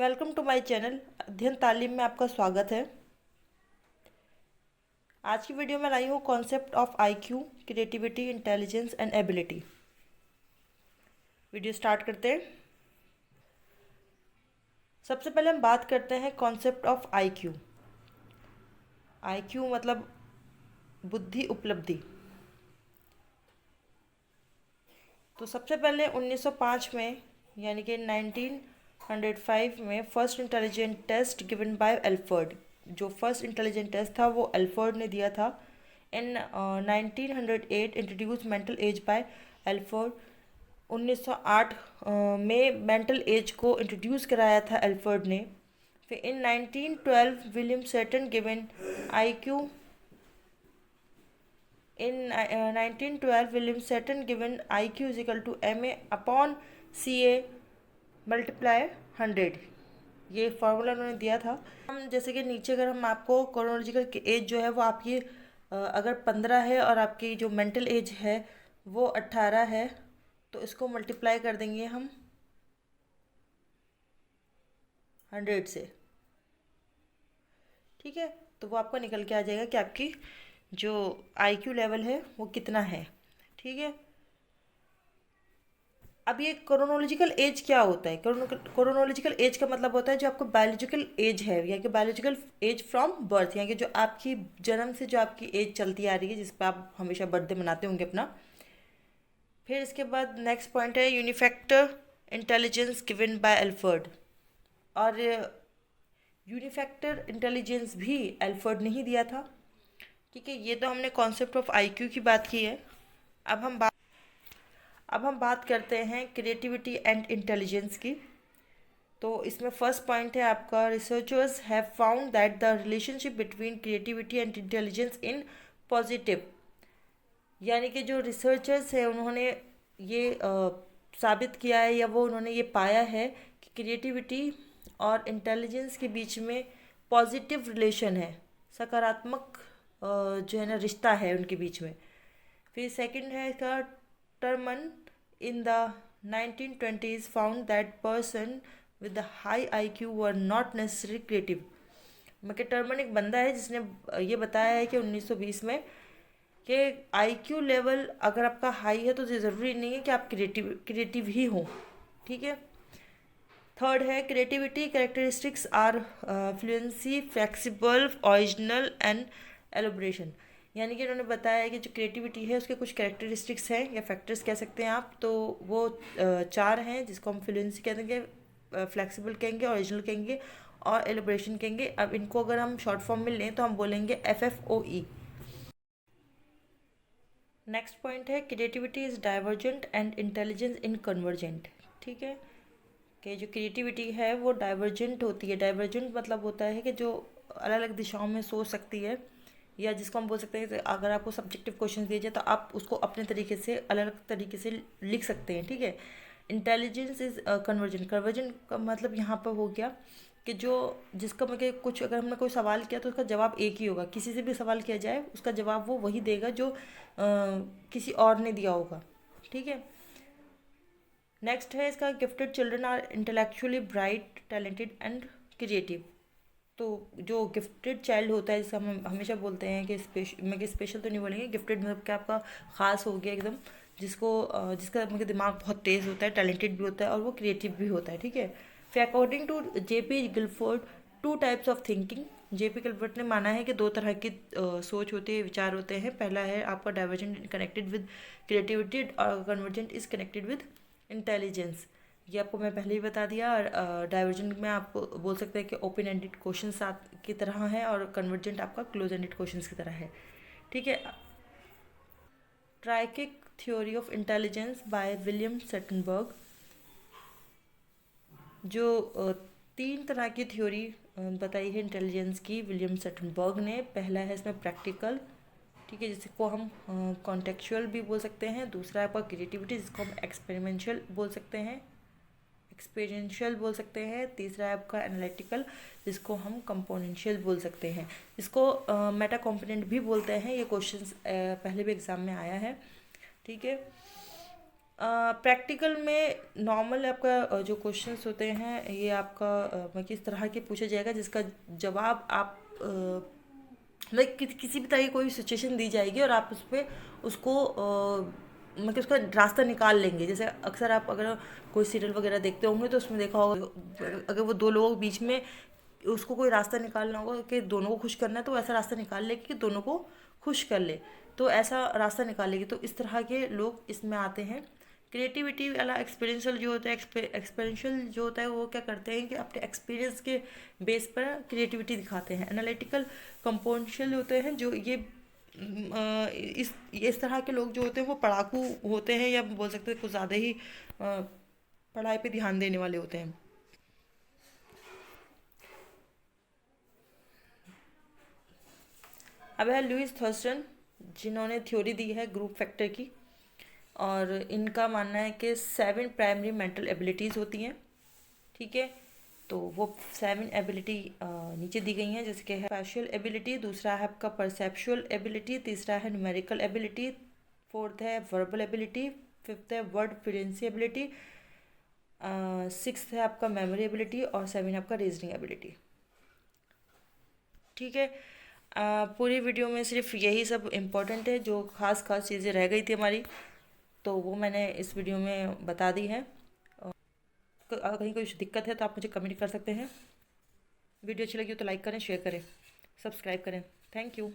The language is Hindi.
वेलकम टू माय चैनल अध्ययन तालीम में आपका स्वागत है। आज की वीडियो में लाई हूँ concept of IQ, creativity, intelligence and ability. Video start करते हैं। सबसे पहले हम बात करते हैं कॉन्सेप्ट ऑफ आईक्यू। आईक्यू मतलब बुद्धि उपलब्धि। तो सबसे पहले 1905 में यानी कि 1905 में first intelligent test given by Alfred. जो फर्स्ट इंटेलिजेंट टेस्ट था वो एल्फर्ड ने दिया था। In 1908 introduce mental age by Alfred. 1908 में मेंटल एज को इंट्रोड्यूस कराया था एल्फर्ड ने। फिर in 1912 William Seton given IQ. In 1912, William Sutton given IQ is equal to MA upon CA multiply 100। ये फार्मूला उन्होंने दिया था। हम जैसे कि नीचे अगर हम आपको क्रोनोलॉजिकल एज जो है वो आपकी अगर 15 है और आपकी जो मेंटल एज है वो 18 है, तो इसको मल्टीप्लाई कर देंगे हम 100 से। ठीक है, तो वो आपको निकल के आ जाएगा कि आपकी जो आईक्यू लेवल है वो कितना है। ठीक है, अब ये क्रोनोलॉजिकल एज क्या होता है? क्रोनोलॉजिकल एज का मतलब होता है जो आपको बायोलॉजिकल एज है या कि बायोलॉजिकल एज फ्रॉम बर्थ, यानी कि जो आपकी जन्म से जो आपकी एज चलती आ रही है, जिस पर आप हमेशा बर्थडे मनाते होंगे अपना। फिर इसके बाद नेक्स्ट पॉइंट है यूनिफैक्टर इंटेलिजेंस गिवन बाय एल्फर्ड। और यूनिफैक्टर इंटेलिजेंस भी एल्फर्ड ने ही दिया था। ठीक है, ये तो हमने कॉन्सेप्ट ऑफ आईक्यू की बात की है। अब हम बात करते हैं क्रिएटिविटी एंड इंटेलिजेंस की। तो इसमें फर्स्ट पॉइंट है आपका researchers have found that the relationship between creativity and intelligence in positive. यानी कि जो रिसर्चर्स है उन्होंने ये साबित किया है या वो उन्होंने ये पाया है कि क्रिएटिविटी और इंटेलिजेंस के बीच में पॉजिटिव रिलेशन है, सकारात्मक जो है ना रिश्ता है उनके बीच में। फिर सेकंड है इसका Terman in the 1920s found that person with the high IQ were not necessary creative. मके टर्मन एक बंदा है जिसने ये बताया है कि 1920 में कि आईक्यू लेवल अगर आपका हाई है तो ये ज़रूरी नहीं है कि आप क्रिएटिव ही हो। ठीक है, थर्ड है creativity characteristics are fluency, flexible, original and elaboration. यानी कि उन्होंने बताया है कि जो क्रिएटिविटी है उसके कुछ कैरेक्टरिस्टिक्स हैं या फैक्टर्स कह सकते हैं आप। तो वो चार हैं जिसको हम फ्लुएंसी कह देंगे, फ्लेक्सिबल कहेंगे, ओरिजिनल कहेंगे और एलोब्रेशन कहेंगे। अब इनको अगर हम शॉर्ट फॉर्म में लें तो हम बोलेंगे FFOE। नेक्स्ट पॉइंट है creativity is divergent and intelligence in convergent. ठीक है, कि जो क्रिएटिविटी है वो डाइवर्जेंट होती है। डाइवर्जेंट मतलब होता है कि जो अलग अलग दिशाओं में सोच सकती है, या जिसको हम बोल सकते हैं कि अगर आपको सब्जेक्टिव क्वेश्चन दिए जाए तो आप उसको अपने तरीके से अलग अलग तरीके से लिख सकते हैं। ठीक है, इंटेलिजेंस इज कन्वर्जेंट। कन्वर्जेंट का मतलब यहाँ पर हो गया कि जो जिसका मतलब कुछ अगर हमने कोई सवाल किया तो उसका जवाब एक ही होगा। किसी से भी सवाल किया जाए उसका जवाब वो वही देगा जो किसी और ने दिया होगा। ठीक है, नेक्स्ट है इसका gifted children are intellectually bright, talented and creative. तो जो गिफ्टेड चाइल्ड होता है जिसका हम हमेशा बोलते हैं कि स्पेशल तो नहीं बोलेंगे, गिफ्टेड मतलब कि आपका ख़ास हो गया एकदम, जिसका मतलब दिमाग बहुत तेज़ होता है, टैलेंटेड भी होता है और वो क्रिएटिव भी होता है। ठीक है, फिर according to JP Guilford two types of thinking. JP Guilford ने माना है कि दो तरह की सोच होती है, विचार होते हैं। पहला है आपका डाइवर्जेंट कनेक्टेड विद क्रिएटिविटी और convergent is connected with intelligence. ये आपको मैं पहले ही बता दिया। और डाइवर्जेंट में आप बोल सकते हैं कि ओपन एंडेड क्वेश्चन की तरह है और कन्वर्जेंट आपका क्लोज एंडेड क्वेश्चन की तरह है। ठीक है, triarchic theory of intelligence by William Sternberg. जो तीन तरह की थ्योरी बताई है इंटेलिजेंस की विलियम सेटनबर्ग ने। पहला है इसमें प्रैक्टिकल, ठीक है, जिसको हम कॉन्टेक्चुअल भी बोल सकते हैं। दूसरा है आपका क्रिएटिविटी, जिसको हम एक्सपेरिमेंशियल बोल सकते हैं। तीसरा है आपका एनालिटिकल, जिसको हम कंपोनेंशियल बोल सकते हैं। इसको मेटा कॉम्पोनेंट भी बोलते हैं। ये क्वेश्चन पहले भी एग्जाम में आया है। ठीक है, प्रैक्टिकल में नॉर्मल आपका जो क्वेश्चंस होते हैं ये आपका किस तरह के पूछा जाएगा जिसका जवाब आप लाइक किसी भी तरह की कोई सिचुएशन दी जाएगी और आप उस पर उसको मतलब उसका रास्ता निकाल लेंगे। जैसे अक्सर आप अगर कोई सीरियल वगैरह देखते होंगे तो उसमें देखा होगा अगर वो दो लोगों के बीच में उसको कोई रास्ता निकालना होगा कि दोनों को खुश करना है तो वो ऐसा रास्ता निकाल लेगी कि दोनों को खुश कर ले, तो ऐसा रास्ता निकालेगी। तो इस तरह के लोग इसमें आते हैं। क्रिएटिविटी वाला एक्सपीरियंशियल जो होता है, एक्सपीरियंशियल जो होता है वो क्या करते हैं कि अपने एक्सपीरियंस के बेस पर क्रिएटिविटी दिखाते हैं। एनालिटिकल कंपोनेंशियल होते हैं जो ये इस तरह के लोग जो होते हैं वो पढ़ाकू होते हैं, या बोल सकते हैं कुछ ज़्यादा ही पढ़ाई पे ध्यान देने वाले होते हैं। अब है लुइस थर्स्टन, जिन्होंने थ्योरी दी है ग्रुप फैक्टर की, और इनका मानना है कि 7 प्राइमरी मेंटल एबिलिटीज़ होती हैं। ठीक है, तो वो 7 एबिलिटी नीचे दी गई हैं, जैसे कि है स्पेशल एबिलिटी, दूसरा है आपका परसेप्शुअल एबिलिटी, तीसरा है न्यूमेरिकल एबिलिटी, फोर्थ है वर्बल एबिलिटी, फिफ्थ है वर्ड फ्लुएंसी एबिलिटी, सिक्स्थ है आपका मेमोरी एबिलिटी, और 7 है आपका रीजनिंग एबिलिटी। ठीक है, पूरी वीडियो में सिर्फ यही सब इम्पोर्टेंट है, जो खास खास चीज़ें रह गई थी हमारी तो वो मैंने इस वीडियो में बता दी है। अगर कहीं कोई दिक्कत है तो आप मुझे कमेंट कर सकते हैं। वीडियो अच्छी लगी हो तो लाइक करें, शेयर करें, सब्सक्राइब करें। Thank you.